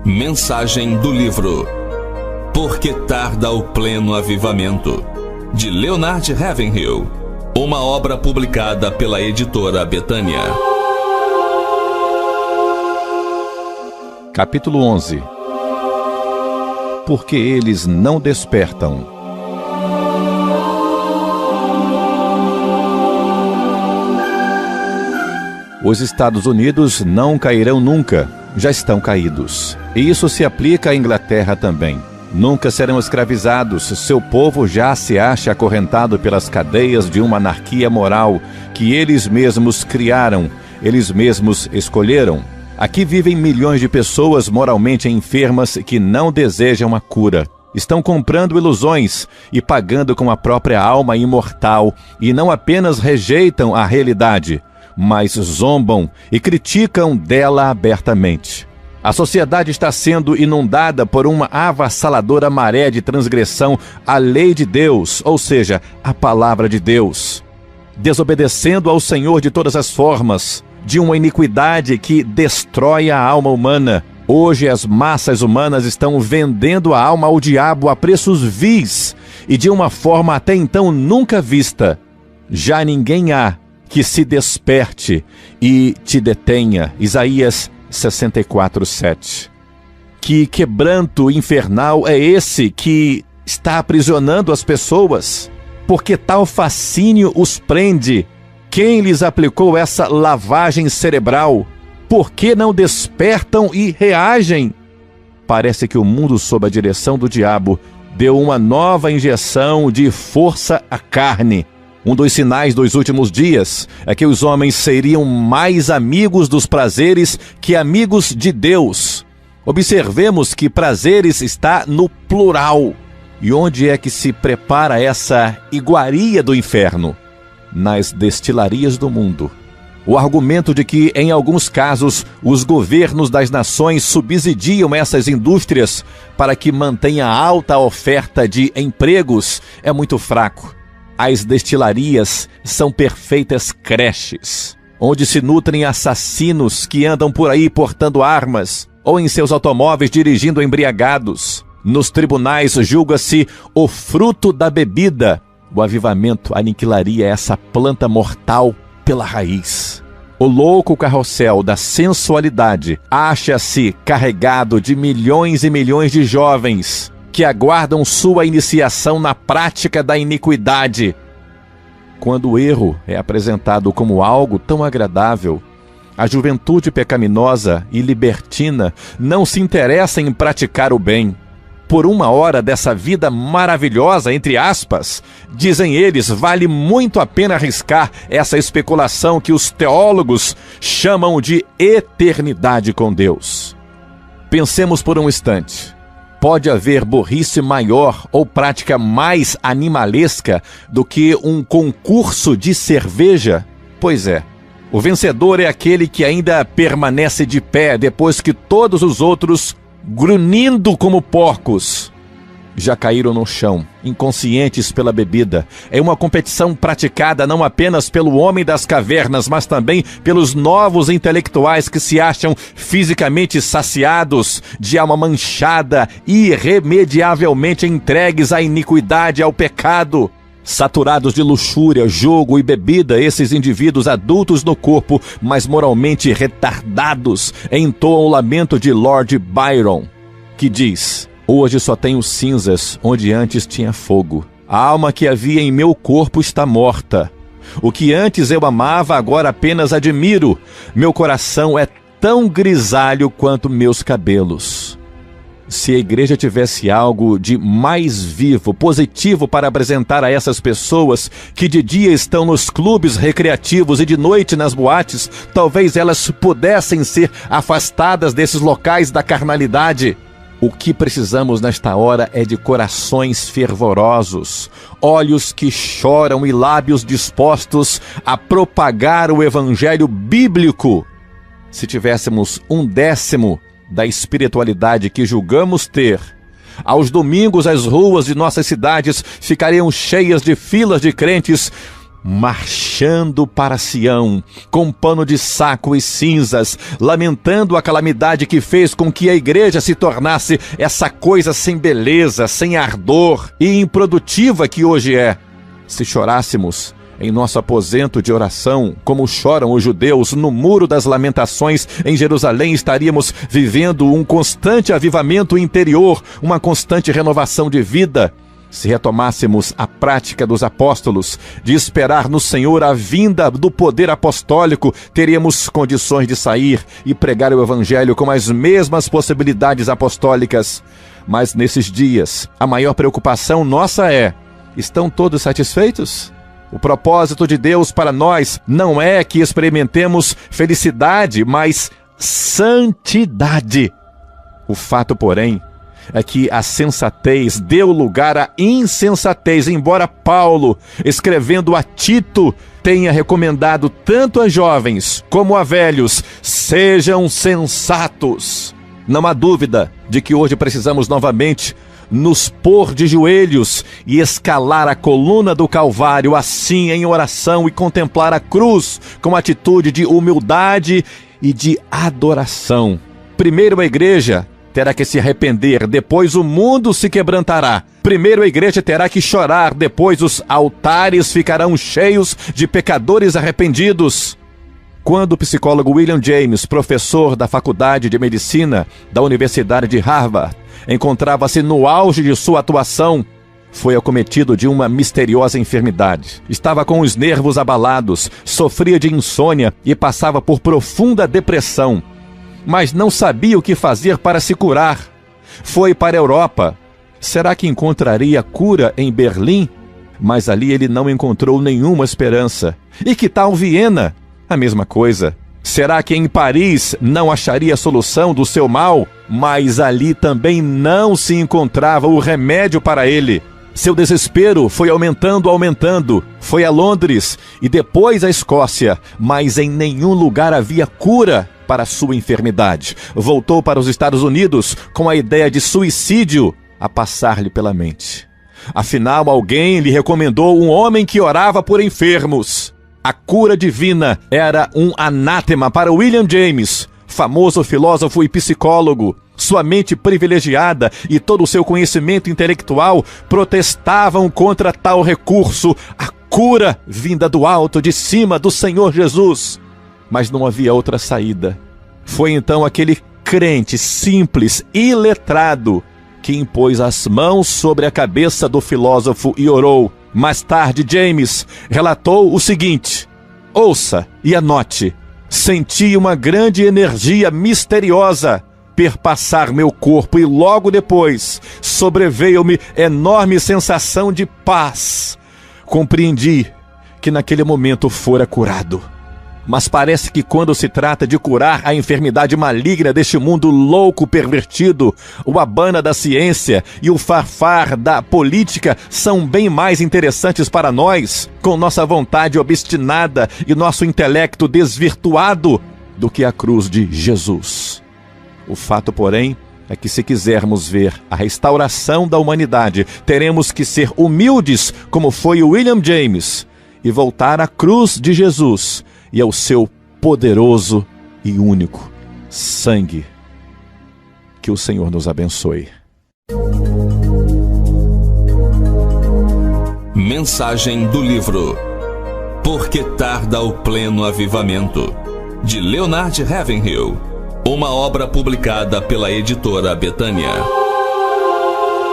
Mensagem do livro Por que tarda o pleno avivamento? De Leonard Ravenhill, uma obra publicada pela editora Betânia. Capítulo 11. Por que eles não despertam? Os Estados Unidos não cairão nunca, já estão caídos. E isso se aplica à Inglaterra também. Nunca serão escravizados, seu povo já se acha acorrentado pelas cadeias de uma anarquia moral que eles mesmos criaram, eles mesmos escolheram. Aqui vivem milhões de pessoas moralmente enfermas que não desejam a cura. Estão comprando ilusões e pagando com a própria alma imortal e não apenas rejeitam a realidade, mas zombam e criticam dela abertamente. A sociedade está sendo inundada por uma avassaladora maré de transgressão à lei de Deus, ou seja, a palavra de Deus. Desobedecendo ao Senhor de todas as formas, de uma iniquidade que destrói a alma humana. Hoje as massas humanas estão vendendo a alma ao diabo a preços vis e de uma forma até então nunca vista. Já ninguém há que se desperte e te detenha. Isaías 64:7. Que quebranto infernal é esse que está aprisionando as pessoas? Porque tal fascínio os prende? Quem lhes aplicou essa lavagem cerebral? Por que não despertam e reagem? Parece que o mundo sob a direção do diabo deu uma nova injeção de força à carne. Um dos sinais dos últimos dias é que os homens seriam mais amigos dos prazeres que amigos de Deus. Observemos que prazeres está no plural. E onde é que se prepara essa iguaria do inferno? Nas destilarias do mundo. O argumento de que, em alguns casos, os governos das nações subsidiam essas indústrias para que mantenha alta a oferta de empregos é muito fraco. As destilarias são perfeitas creches, onde se nutrem assassinos que andam por aí portando armas, ou em seus automóveis dirigindo embriagados. Nos tribunais julga-se o fruto da bebida. O avivamento aniquilaria essa planta mortal pela raiz. O louco carrossel da sensualidade acha-se carregado de milhões e milhões de jovens que aguardam sua iniciação na prática da iniquidade. Quando o erro é apresentado como algo tão agradável, a juventude pecaminosa e libertina não se interessa em praticar o bem. Por uma hora dessa vida maravilhosa, entre aspas, dizem eles, vale muito a pena arriscar essa especulação que os teólogos chamam de eternidade com Deus. Pensemos por um instante. Pode haver burrice maior ou prática mais animalesca do que um concurso de cerveja? Pois é. O vencedor é aquele que ainda permanece de pé depois que todos os outros, grunhindo como porcos, já caíram no chão, inconscientes pela bebida. É uma competição praticada não apenas pelo homem das cavernas, mas também pelos novos intelectuais que se acham fisicamente saciados, de alma manchada e irremediavelmente entregues à iniquidade e ao pecado. Saturados de luxúria, jogo e bebida, esses indivíduos adultos no corpo, mas moralmente retardados, entoam o lamento de Lord Byron, que diz: hoje só tenho cinzas onde antes tinha fogo. A alma que havia em meu corpo está morta. O que antes eu amava, agora apenas admiro. Meu coração é tão grisalho quanto meus cabelos. Se a igreja tivesse algo de mais vivo, positivo para apresentar a essas pessoas que de dia estão nos clubes recreativos e de noite nas boates, talvez elas pudessem ser afastadas desses locais da carnalidade. O que precisamos nesta hora é de corações fervorosos, olhos que choram e lábios dispostos a propagar o evangelho bíblico. Se tivéssemos 1/10 da espiritualidade que julgamos ter, aos domingos as ruas de nossas cidades ficariam cheias de filas de crentes marchando para Sião, com pano de saco e cinzas, lamentando a calamidade que fez com que a igreja se tornasse essa coisa sem beleza, sem ardor e improdutiva que hoje é. Se chorássemos em nosso aposento de oração, como choram os judeus no Muro das Lamentações em Jerusalém, estaríamos vivendo um constante avivamento interior, uma constante renovação de vida. Se retomássemos a prática dos apóstolos de esperar no Senhor a vinda do poder apostólico, teríamos condições de sair e pregar o Evangelho com as mesmas possibilidades apostólicas. Mas nesses dias, a maior preocupação nossa é: estão todos satisfeitos? O propósito de Deus para nós não é que experimentemos felicidade, mas santidade. O fato, porém, é que a sensatez deu lugar à insensatez, embora Paulo, escrevendo a Tito, tenha recomendado tanto a jovens como a velhos: sejam sensatos. Não há dúvida de que hoje precisamos novamente nos pôr de joelhos e escalar a coluna do Calvário, assim em oração, e contemplar a cruz com atitude de humildade e de adoração. Primeiro a igreja terá que se arrepender, depois o mundo se quebrantará. Primeiro a igreja terá que chorar, depois os altares ficarão cheios de pecadores arrependidos. Quando o psicólogo William James, professor da Faculdade de Medicina da Universidade de Harvard, encontrava-se no auge de sua atuação, foi acometido de uma misteriosa enfermidade. Estava com os nervos abalados, sofria de insônia e passava por profunda depressão, mas não sabia o que fazer para se curar. Foi para a Europa. Será que encontraria cura em Berlim? Mas ali ele não encontrou nenhuma esperança. E que tal Viena? A mesma coisa. Será que em Paris não acharia a solução do seu mal? Mas ali também não se encontrava o remédio para ele. Seu desespero foi aumentando. Foi a Londres e depois à Escócia, mas em nenhum lugar havia cura para sua enfermidade. Voltou para os Estados Unidos com a ideia de suicídio a passar-lhe pela mente. Afinal, alguém lhe recomendou um homem que orava por enfermos. A cura divina era um anátema para William James, famoso filósofo e psicólogo. Sua mente privilegiada e todo o seu conhecimento intelectual protestavam contra tal recurso, a cura vinda do alto, de cima, do Senhor Jesus. Mas não havia outra saída. Foi então aquele crente simples, iletrado, que impôs as mãos sobre a cabeça do filósofo e orou. Mais tarde, James relatou o seguinte: ouça e anote. Senti uma grande energia misteriosa perpassar meu corpo e logo depois sobreveio-me enorme sensação de paz. Compreendi que naquele momento fora curado. Mas parece que quando se trata de curar a enfermidade maligna deste mundo louco, pervertido, o abana da ciência e o farfar da política são bem mais interessantes para nós, com nossa vontade obstinada e nosso intelecto desvirtuado, do que a cruz de Jesus. O fato, porém, é que se quisermos ver a restauração da humanidade, teremos que ser humildes, como foi o William James, e voltar à cruz de Jesus e ao seu poderoso e único sangue. Que o Senhor nos abençoe. Mensagem do livro Por que Tarda o Pleno Avivamento, de Leonard Ravenhill, uma obra publicada pela editora Betânia.